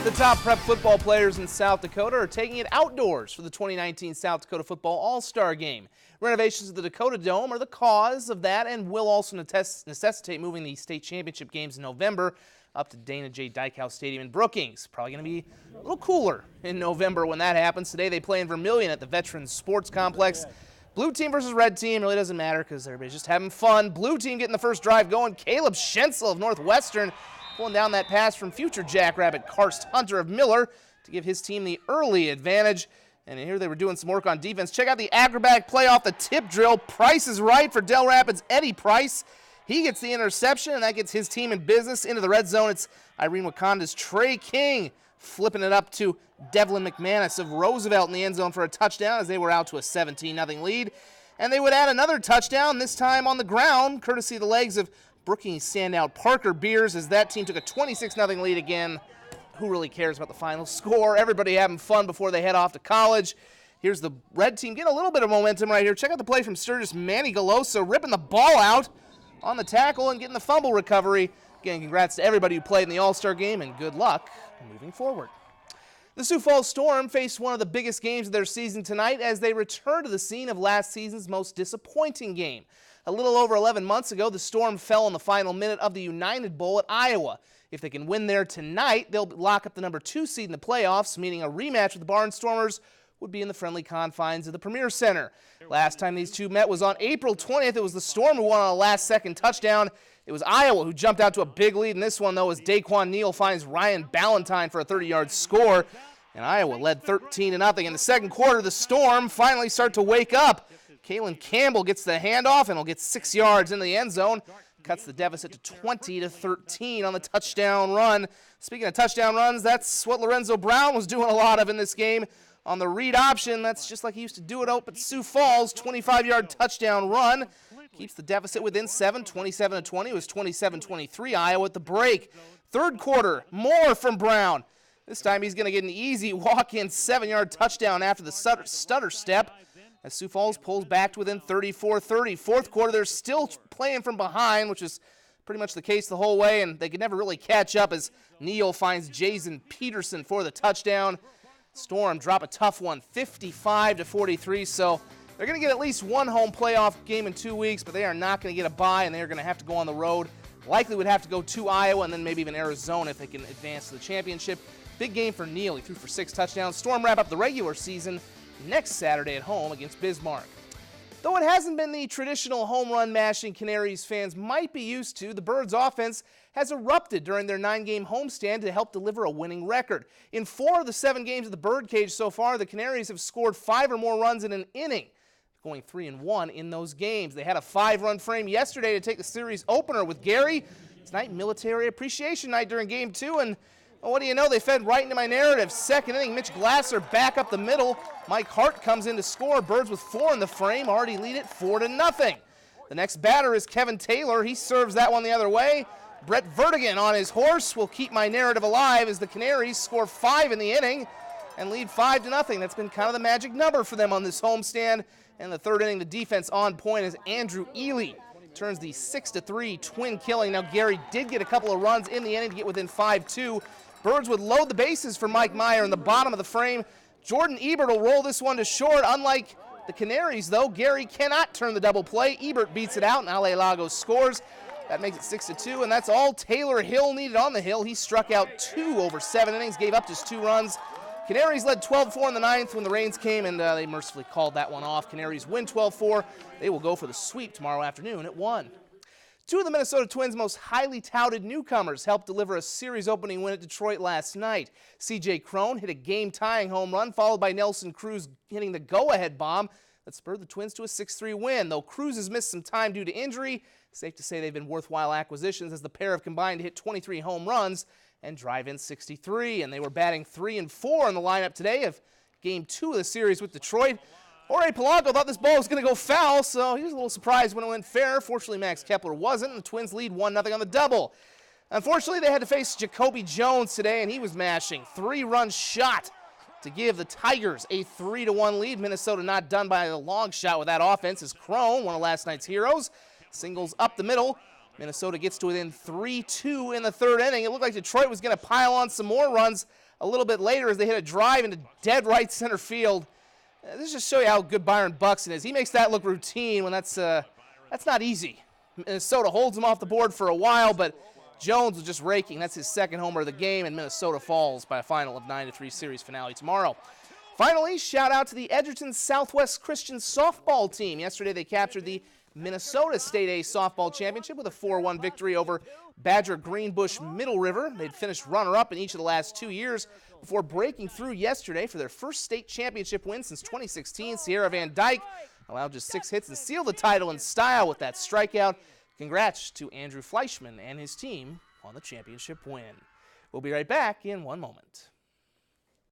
The top prep football players in South Dakota are taking it outdoors for the 2019 South Dakota Football All-Star Game. Renovations of the Dakota Dome are the cause of that and will also necessitate moving the state championship games in November up to Dana J. Dykehouse Stadium in Brookings. Probably going to be a little cooler in November when that happens. Today they play in Vermilion at the Veterans Sports Complex. Blue team versus red team really doesn't matter because everybody's just having fun. Blue team getting the first drive going. Caleb Schenzel of Northwestern pulling down that pass from future Jackrabbit Karst Hunter of Miller to give his team the early advantage. And here they were doing some work on defense. Check out the acrobatic play off the tip drill. Price is right for Del Rapids' Eddie Price. He gets the interception, and that gets his team in business into the red zone. It's Irene Wakanda's Trey King flipping it up to Devlin McManus of Roosevelt in the end zone for a touchdown as they were out to a 17-0 lead. And they would add another touchdown, this time on the ground, courtesy of the legs of Brookings standout Parker Beers, as that team took a 26-0 lead again. Who really cares about the final score? Everybody having fun before they head off to college. Here's the red team getting a little bit of momentum right here. Check out the play from Sturgis Manny Galoso, ripping the ball out on the tackle and getting the fumble recovery. Again, congrats to everybody who played in the All-Star game, and good luck moving forward. The Sioux Falls Storm faced one of the biggest games of their season tonight as they return to the scene of last season's most disappointing game. A little over 11 months ago, the Storm fell in the final minute of the United Bowl at Iowa. If they can win there tonight, they'll lock up the number 2 seed in the playoffs, meaning a rematch with the Barnstormers would be in the friendly confines of the Premier Center. Last time these two met was on April 20th. It was the Storm who won on a last-second touchdown. It was Iowa who jumped out to a big lead in this one, though, as Daquan Neal finds Ryan Ballantyne for a 30-yard score. And Iowa led 13-0. In the second quarter, the Storm finally start to wake up. Kalen Campbell gets the handoff and will get 6 yards into the end zone. Cuts the deficit to 20-13 on the touchdown run. Speaking of touchdown runs, that's what Lorenzo Brown was doing a lot of in this game. On the read option, that's just like he used to do it up at Sioux Falls. 25-yard touchdown run. Keeps the deficit within 7, 27-20. It was 27-23 Iowa at the break. Third quarter, more from Brown. This time he's going to get an easy walk-in 7-yard touchdown after the stutter step, as Sioux Falls pulls back to within 34-30. Fourth quarter, they're still playing from behind, which is pretty much the case the whole way, and they could never really catch up as Neal finds Jason Peterson for the touchdown. Storm drop a tough one, 55-43, so they're going to get at least one home playoff game in 2 weeks, but they are not going to get a bye, and they are going to have to go on the road. Likely would have to go to Iowa and then maybe even Arizona if they can advance to the championship. Big game for Neal. He threw for 6 touchdowns. Storm wrap up the regular season next Saturday at home against Bismarck. Though it hasn't been the traditional home run mashing Canaries fans might be used to, the Birds offense has erupted during their 9-game homestand to help deliver a winning record. In 4 of the 7 games of the Birdcage so far, the Canaries have scored 5 or more runs in an inning, going 3-1 in those games. They had a 5-run frame yesterday to take the series opener with Gary. Tonight, Military Appreciation Night during Game 2, and well, what do you know? They fed right into my narrative. Second inning, Mitch Glasser back up the middle. Mike Hart comes in to score. Birds with 4 in the frame already lead it 4-0. The next batter is Kevin Taylor. He serves that one the other way. Brett Vertigan on his horse will keep my narrative alive as the Canaries score 5 in the inning and lead 5-0. That's been kind of the magic number for them on this homestand. And the third inning, the defense on point as Andrew Ely turns the 6-3 Twin killing. Now Gary did get a couple of runs in the inning to get within 5-2. Birds would load the bases for Mike Meyer in the bottom of the frame. Jordan Ebert will roll this one to short. Unlike the Canaries, though, Gary cannot turn the double play. Ebert beats it out, and Ale Lagos scores. That makes it 6-2, and that's all Taylor Hill needed on the hill. He struck out 2 over 7 innings, gave up just 2 runs. Canaries led 12-4 in the 9th when the rains came, and they mercifully called that one off. Canaries win 12-4. They will go for the sweep tomorrow afternoon at 1. 2 of the Minnesota Twins' most highly touted newcomers helped deliver a series-opening win at Detroit last night. C.J. Cron hit a game-tying home run, followed by Nelson Cruz hitting the go-ahead bomb that spurred the Twins to a 6-3 win. Though Cruz has missed some time due to injury, safe to say they've been worthwhile acquisitions as the pair have combined to hit 23 home runs and drive in 63. And they were batting 3 and 4 in the lineup today of Game 2 of the series with Detroit. Jorge Polanco thought this ball was going to go foul, so he was a little surprised when it went fair. Fortunately, Max Kepler wasn't, and the Twins lead 1-0 on the double. Unfortunately, they had to face Jacoby Jones today, and he was mashing. 3-run shot to give the Tigers a 3-1 lead. Minnesota not done by a long shot with that offense as Cron, one of last night's heroes, singles up the middle. Minnesota gets to within 3-2 in the third inning. It looked like Detroit was going to pile on some more runs a little bit later as they hit a drive into dead right center field. This just show you how good Byron Buxton is. He makes that look routine when that's not easy. Minnesota holds him off the board for a while, but Jones was just raking. That's his second homer of the game, and Minnesota falls by a final of 9-3 series finale tomorrow. Finally, shout out to the Edgerton Southwest Christian softball team. Yesterday they captured the Minnesota State A softball championship with a 4-1 victory over Badger Greenbush Middle River. They'd finished runner-up in each of the last 2 years before breaking through yesterday for their first state championship win since 2016. Sierra Van Dyke allowed just 6 hits and sealed the title in style with that strikeout. Congrats to Andrew Fleischman and his team on the championship win. We'll be right back in 1 moment.